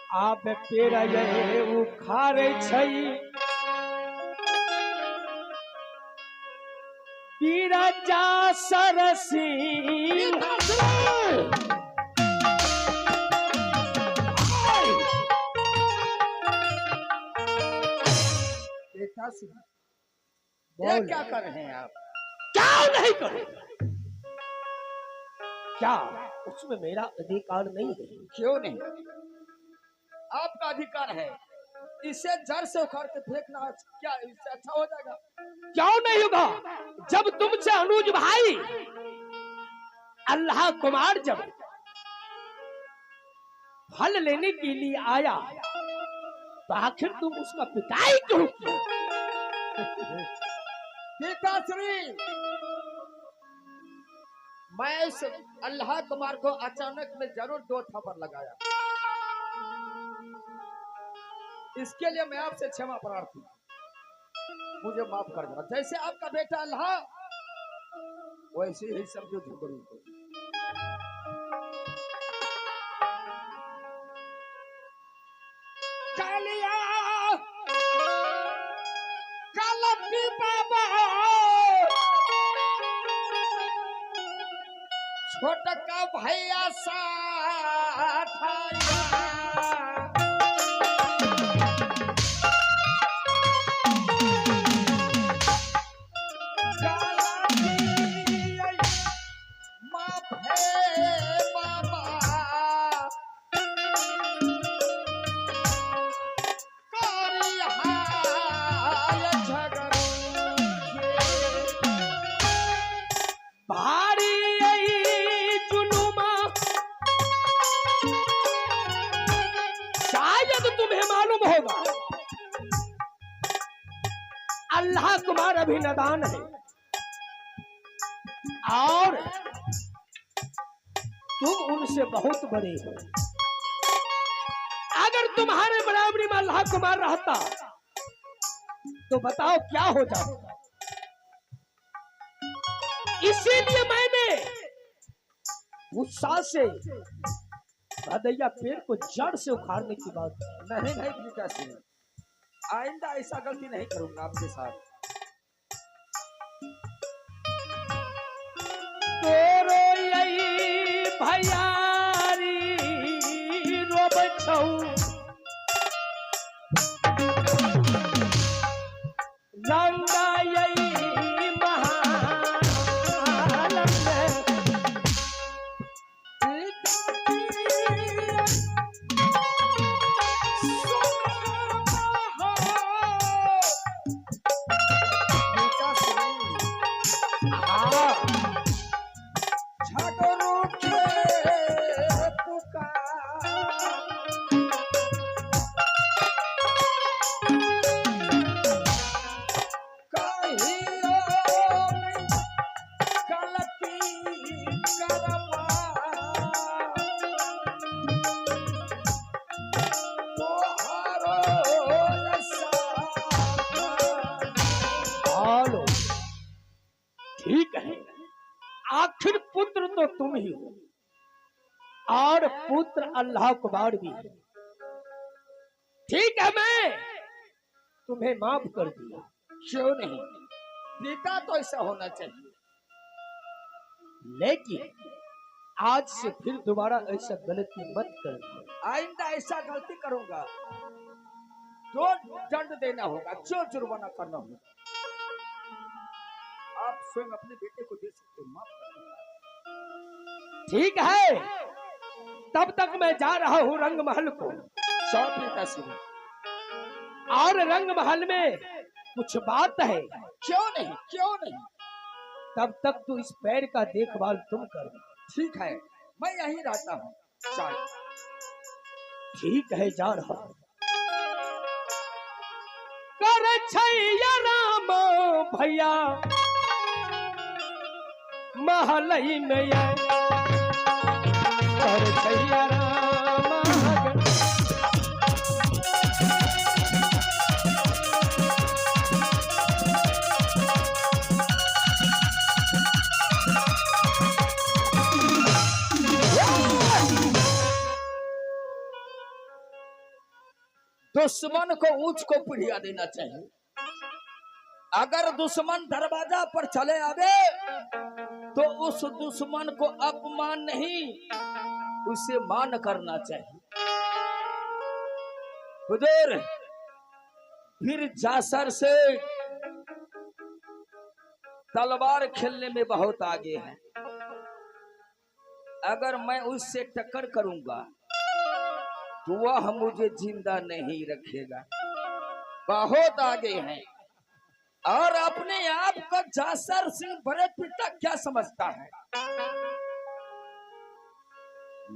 आप पेड़ ये उखाड़े छई पीरजा सरसी बेटा सिंह, ये क्या कर रहे हैं आप? क्या नहीं करे? क्या उसमें मेरा अधिकार नहीं है? क्यों नहीं? आपका अधिकार है। इसे जड़ से उखाड़ के फेंकना क्या इससे अच्छा हो जाएगा? क्यों नहीं होगा? जब तुमसे अनुज भाई अल्लाह कुमार जब फल लेने के लिए आया तो आखिर तुम उसका पिटाई क्यों किया? पिताश्री, मैं इस अल्लाह कुमार को अचानक में जरूर दो थप्पड़ लगाया। इसके लिए मैं आपसे क्षमा प्रार्थी, मुझे माफ कर देना। जैसे आपका बेटा अल्लाह वैसे ही समझो झगड़ू को। कालिया कलपी बाबा छोटा का भैया साथ अल्लाह कुमार अभी नादान है और तुम उनसे बहुत बड़े हो। अगर तुम्हारे बराबरी में अल्लाह कुमार रहता तो बताओ क्या हो जाता। इसीलिए मैंने गुस्सा से भदैया पेड़ को जड़ से उखाड़ने की बात नहीं बेटा सिंह, आइंदा ऐसा गलती नहीं करूंगा आपके साथ। तोरो यही भैयारी रोब छऊ रंगा यही महालम ठीक है, आखिर पुत्र तो तुम ही हो और पुत्र अल्लाह कुमार भी है। ठीक है, मैं तुम्हें माफ कर दिया। क्यों नहीं? पिता तो ऐसा होना चाहिए, लेकिन आज से फिर दोबारा ऐसा गलती मत करना। आइंदा ऐसा गलती करूंगा तो दंड देना होगा, जो जुर्माना करना होगा। आप स्वयं अपने बेटे को दे सकते हो, माफ कर दो। ठीक है, तब तक मैं जा रहा हूँ रंग महल को। पिता सिंह, और रंग महल में कुछ बात है। क्यों नहीं? क्यों नहीं? तब तक तो इस पैर का देखभाल तुम कर। ठीक है, मैं यहीं रहता हूँ। ठीक है, जा रहा हूँ। कर छैया राम भैया महलई में कर छैया राम दुश्मन को ऊंच को पीढ़िया देना चाहिए। अगर दुश्मन दरवाजा पर चले आवे तो उस दुश्मन को अपमान नहीं, उसे मान करना चाहिए। हुजूर फिर जासर से तलवार खेलने में बहुत आगे है। अगर मैं उससे टक्कर करूंगा तो वह मुझे जिंदा नहीं रखेगा, बहुत आगे है। और अपने आप को जासर सिंह बड़े पिता क्या समझता है?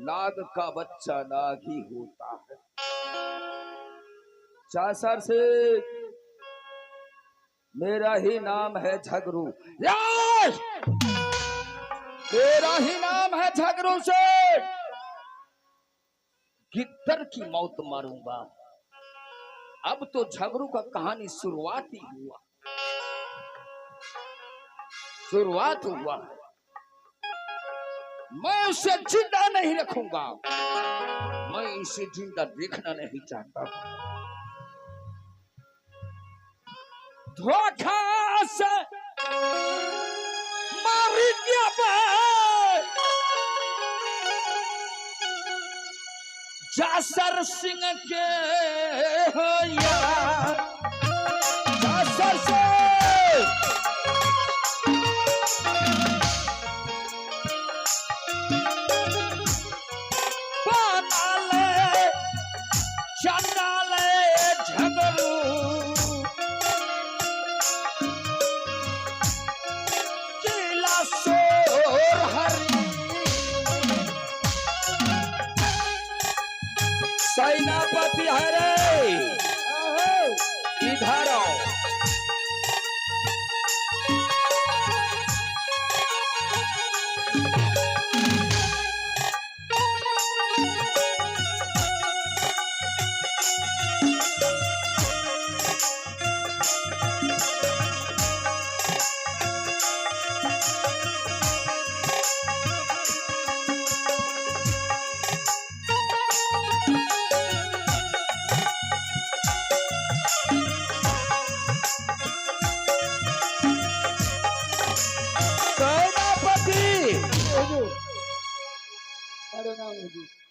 नाग का बच्चा नाग ही होता है। जासर सिंह मेरा ही नाम है झगरू, मेरा ही नाम है झगरू से गिद्दर की मौत मारूंगा। अब तो झगरू का कहानी शुरुआत ही हुआ, शुरुआत हुआ। मैं उसे जिंदा नहीं रखूंगा, मैं इसे जिंदा देखना नहीं चाहता। धोखा से मार दिया जासर सिंह के हो यार, जासर से बनाले चंडाले झगड़ू किला सोर हरी। सेनापति है रे, इधर आओ।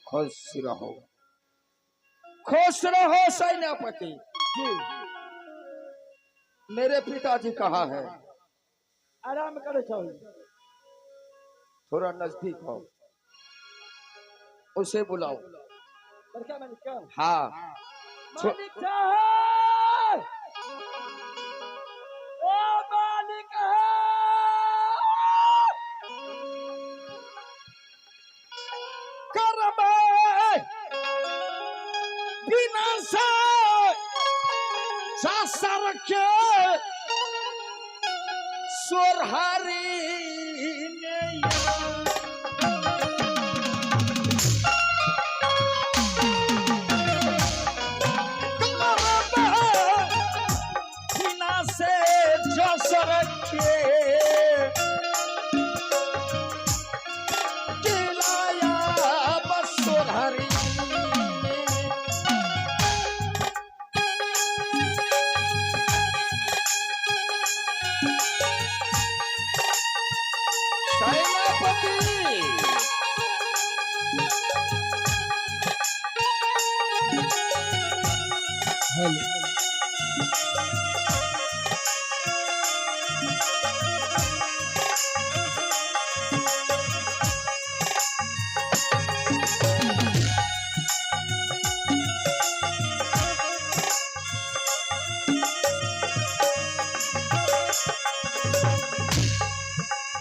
खुश रहो, खुश रहो सेनापति जी। मेरे पिताजी कहाँ है? आराम करो छोड़। थोड़ा नजदीक हो, उसे बुलाओ। बड़का मालिक का? हाँ मालिक साहब, ओ मालिक है। बिना से जासर के सोरहारी ने बिना से जासर के किलाया बस सोरहारी।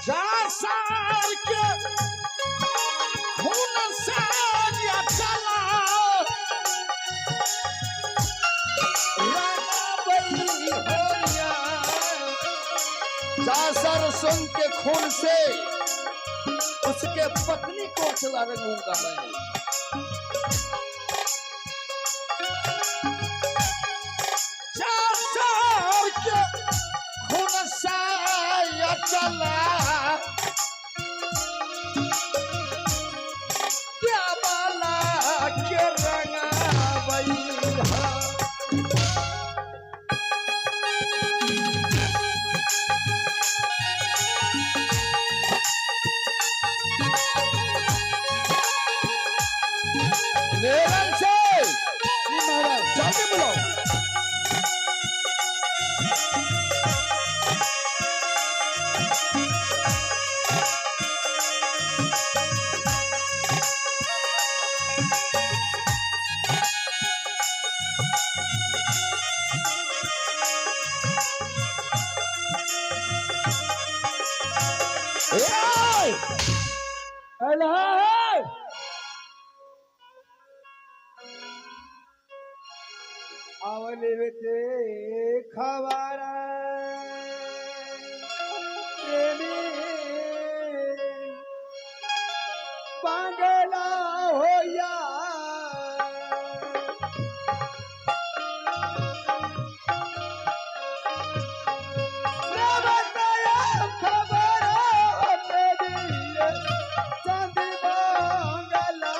जासर के खून से या चला जासर सिंह के खून से उसके पत्नी को चला रंगूंगा मैं। जासर के खून से या चला क्या बाला के रंगा बई। मेरन से जी महाराज। जल्दी बुलाओ। ए! अल्लाह आवले वेते खवारा प्रेमी पागला होया मैं बताया खबरा प्रेमी चांदी बांगला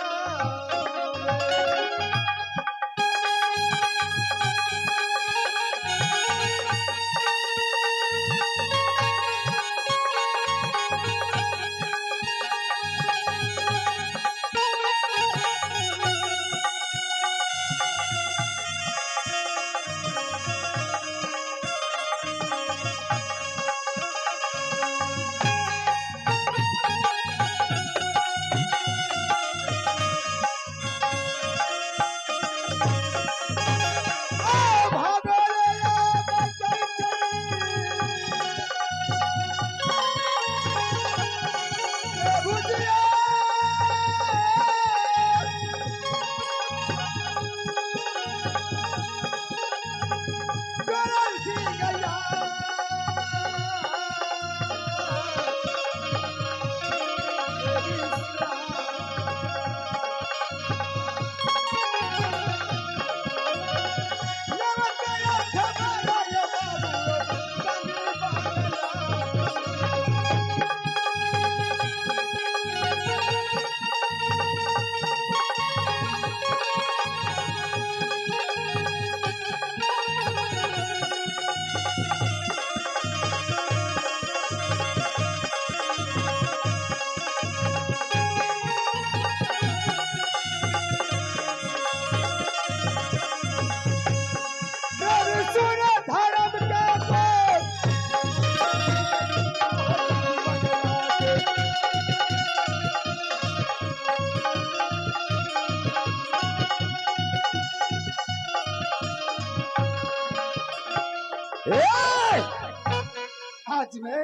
आज मैं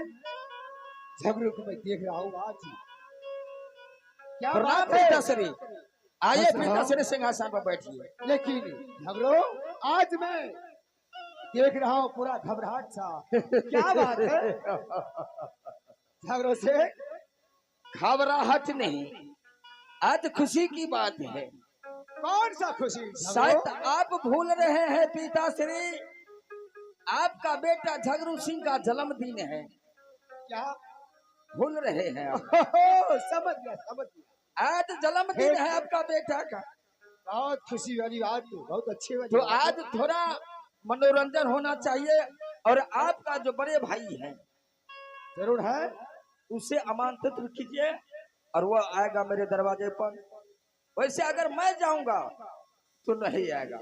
झगड़ों को मैं देख रहा हूँ आज क्या प्रणाम बात है पीताश्री। आइए बस रहा। पीताश्री सिंहासन पर बैठिए। लेकिन झगड़ों आज मैं देख रहा हूँ पूरा घबराहट सा क्या बात है झगड़ों से घबराहट नहीं, आज खुशी की बात है। कौन सा खुशी शायद झगड़ों? आप भूल रहे हैं पिताश्री, आपका बेटा झगड़ू सिंह का जन्मदिन है। क्या भूल रहे हैं आप? समझ गया आज जन्मदिन है आपका बेटा का, बहुत खुशी वाली बात है, बहुत अच्छी वाली तो बात है। आज थोड़ा मनोरंजन होना चाहिए। और आपका जो बड़े भाई है जरूर है उसे आमंत्रित कीजिए और वो आएगा मेरे दरवाजे पर। वैसे अगर मैं जाऊंगा तो नहीं आएगा।